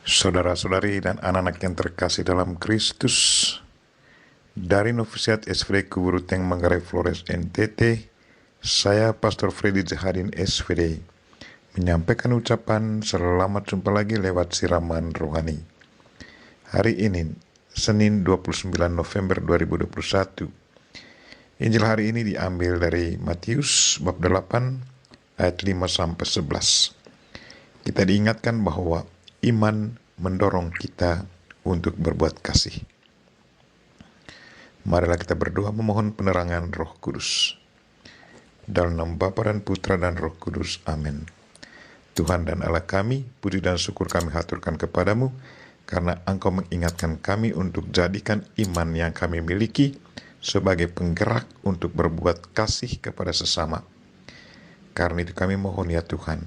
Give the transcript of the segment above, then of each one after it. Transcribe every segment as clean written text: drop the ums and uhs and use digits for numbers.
Saudara-saudari dan anak-anak yang terkasih dalam Kristus, dari Novisiat SVD Kuburuteng Manggarai Flores NTT, saya Pastor Freddy Zahadin SVD menyampaikan ucapan selamat jumpa lagi lewat siraman rohani. Hari ini, Senin 29 November 2021, Injil hari ini diambil dari Matius bab 8 ayat 5-11. Kita diingatkan bahwa iman mendorong kita untuk berbuat kasih. Marilah kita berdoa memohon penerangan Roh Kudus. Dalam nama Bapa dan Putra dan Roh Kudus. Amin. Tuhan dan Allah kami, puji dan syukur kami haturkan kepadamu, karena Engkau mengingatkan kami untuk jadikan iman yang kami miliki sebagai penggerak untuk berbuat kasih kepada sesama. Karena itu kami mohon ya Tuhan,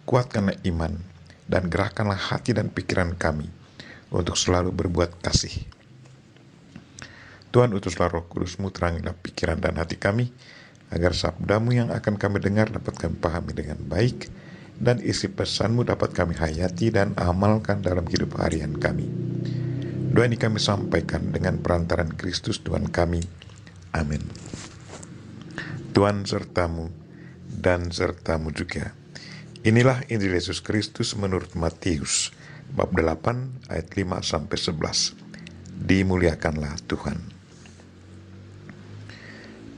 kuatkanlah iman dan gerakkanlah hati dan pikiran kami untuk selalu berbuat kasih. Tuhan, utuslah Roh Kudus-Mu, terangilah pikiran dan hati kami, agar sabda-Mu yang akan kami dengar dapat kami pahami dengan baik, dan isi pesan-Mu dapat kami hayati dan amalkan dalam hidup harian kami. Doa ini kami sampaikan dengan perantaran Kristus Tuhan kami. Amin. Tuhan sertamu dan sertamu juga. Inilah Injil Yesus Kristus menurut Matius bab 8 ayat 5-11. Dimuliakanlah Tuhan.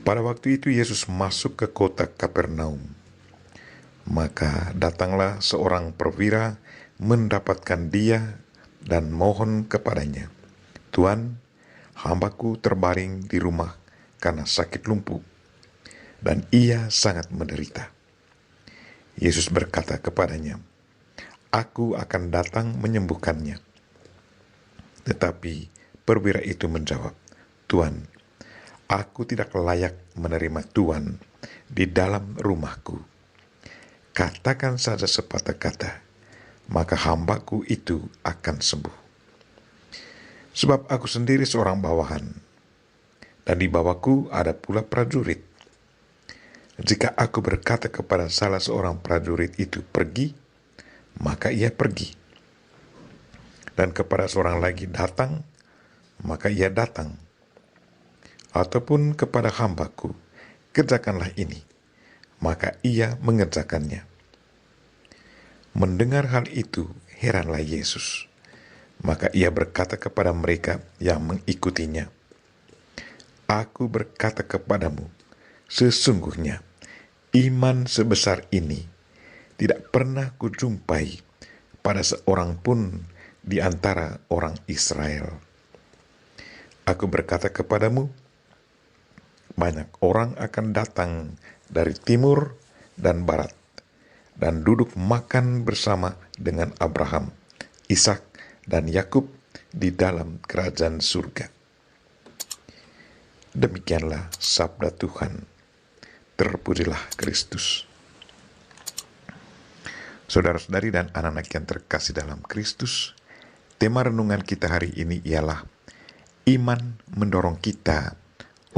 Pada waktu itu Yesus masuk ke kota Kapernaum. Maka datanglah seorang perwira mendapatkan dia dan mohon kepadanya, "Tuan, hambaku terbaring di rumah karena sakit lumpuh, dan ia sangat menderita." Yesus berkata kepadanya, "Aku akan datang menyembuhkannya." Tetapi perwira itu menjawab, "Tuan, aku tidak layak menerima Tuan di dalam rumahku. Katakan saja sepatah kata, maka hambaku itu akan sembuh. Sebab aku sendiri seorang bawahan, dan di bawahku ada pula prajurit. Jika aku berkata kepada salah seorang prajurit itu pergi, maka ia pergi. Dan kepada seorang lagi datang, maka ia datang. Ataupun kepada hambaku, kerjakanlah ini, maka ia mengerjakannya." Mendengar hal itu, heranlah Yesus. Maka ia berkata kepada mereka yang mengikutinya, "Aku berkata kepadamu, sesungguhnya iman sebesar ini tidak pernah kujumpai pada seorang pun di antara orang Israel. Aku berkata kepadamu, banyak orang akan datang dari timur dan barat, dan duduk makan bersama dengan Abraham, Ishak, dan Yakub di dalam kerajaan surga." Demikianlah sabda Tuhan. Terpujilah Kristus. Saudara-saudari dan anak-anak yang terkasih dalam Kristus, tema renungan kita hari ini ialah iman mendorong kita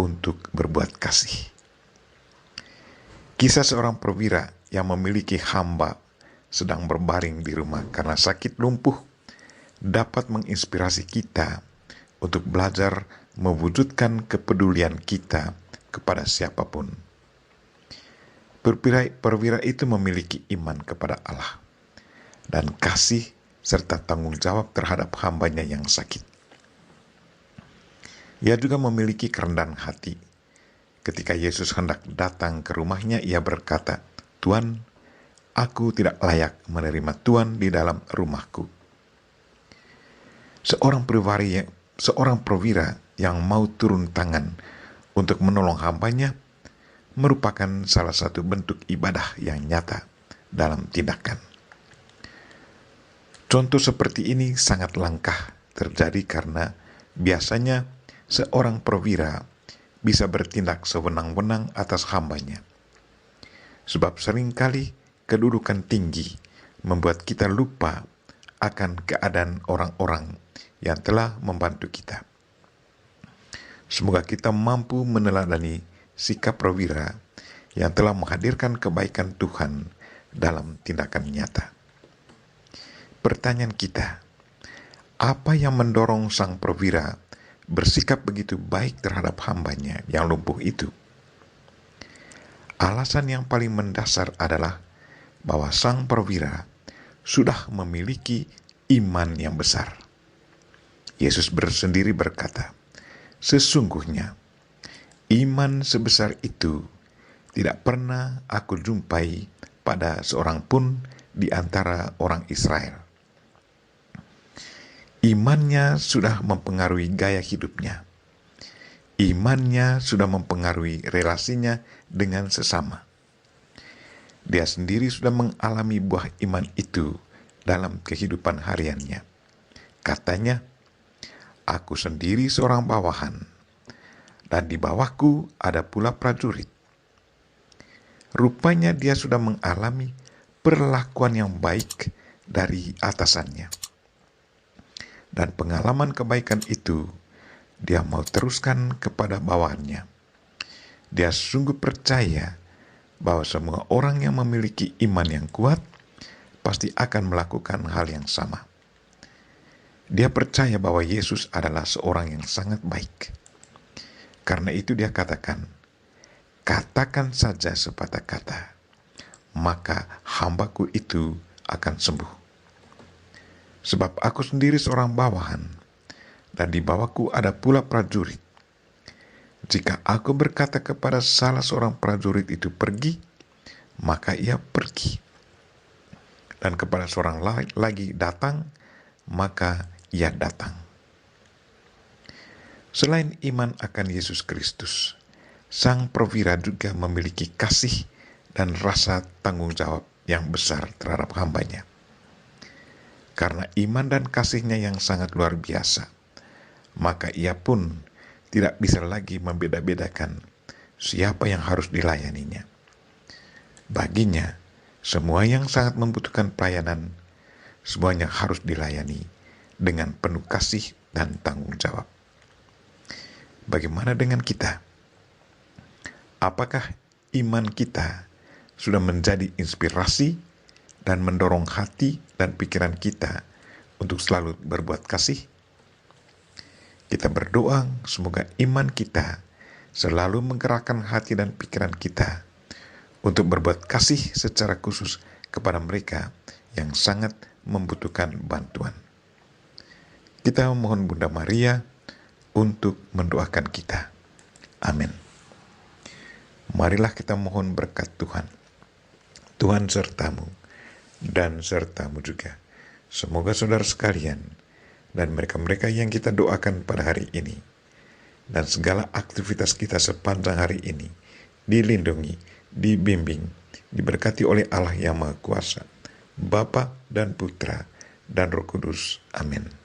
untuk berbuat kasih. Kisah seorang perwira yang memiliki hamba sedang berbaring di rumah karena sakit lumpuh dapat menginspirasi kita untuk belajar mewujudkan kepedulian kita kepada siapapun. Perwira itu memiliki iman kepada Allah dan kasih serta tanggung jawab terhadap hambanya yang sakit. Ia juga memiliki kerendahan hati. Ketika Yesus hendak datang ke rumahnya, ia berkata, "Tuan, aku tidak layak menerima Tuan di dalam rumahku." Seorang perwira yang mau turun tangan untuk menolong hambanya merupakan salah satu bentuk ibadah yang nyata dalam tindakan. Contoh seperti ini sangat langka terjadi karena biasanya seorang perwira bisa bertindak sewenang-wenang atas hambanya. Sebab seringkali kedudukan tinggi membuat kita lupa akan keadaan orang-orang yang telah membantu kita. Semoga kita mampu meneladani sikap perwira yang telah menghadirkan kebaikan Tuhan dalam tindakan nyata. Pertanyaan kita, Apa yang mendorong sang perwira bersikap begitu baik terhadap hambanya yang lumpuh itu? Alasan yang paling mendasar adalah bahwa sang perwira sudah memiliki iman yang besar. Yesus sendiri berkata, "Sesungguhnya iman sebesar itu tidak pernah aku jumpai pada seorang pun di antara orang Israel." Imannya sudah mempengaruhi gaya hidupnya. Imannya sudah mempengaruhi relasinya dengan sesama. Dia sendiri sudah mengalami buah iman itu dalam kehidupan hariannya. Katanya, "Aku sendiri seorang bawahan, dan di bawahku ada pula prajurit." Rupanya dia sudah mengalami perlakuan yang baik dari atasannya. Dan pengalaman kebaikan itu dia mau teruskan kepada bawahannya. Dia sungguh percaya bahwa semua orang yang memiliki iman yang kuat pasti akan melakukan hal yang sama. Dia percaya bahwa Yesus adalah seorang yang sangat baik. Karena itu dia katakan, "Katakan saja sepatah kata, maka hambaku itu akan sembuh. Sebab aku sendiri seorang bawahan, dan di bawahku ada pula prajurit. Jika aku berkata kepada salah seorang prajurit itu pergi, maka ia pergi. Dan kepada seorang lagi datang, maka ia datang." Selain iman akan Yesus Kristus, sang perwira juga memiliki kasih dan rasa tanggung jawab yang besar terhadap hambanya. Karena iman dan kasihnya yang sangat luar biasa, maka ia pun tidak bisa lagi membeda-bedakan siapa yang harus dilayaninya. Baginya, semua yang sangat membutuhkan pelayanan, semuanya harus dilayani dengan penuh kasih dan tanggung jawab. Bagaimana dengan kita? Apakah iman kita sudah menjadi inspirasi dan mendorong hati dan pikiran kita untuk selalu berbuat kasih? Kita berdoa semoga iman kita selalu menggerakkan hati dan pikiran kita untuk berbuat kasih secara khusus kepada mereka yang sangat membutuhkan bantuan. Kita memohon Bunda Maria untuk mendoakan kita. Amin. Marilah kita mohon berkat Tuhan. Tuhan sertamu dan sertamu juga. Semoga saudara sekalian dan mereka-mereka yang kita doakan pada hari ini dan segala aktivitas kita sepanjang hari ini dilindungi, dibimbing, diberkati oleh Allah yang Maha Kuasa, Bapa dan Putra dan Roh Kudus. Amin.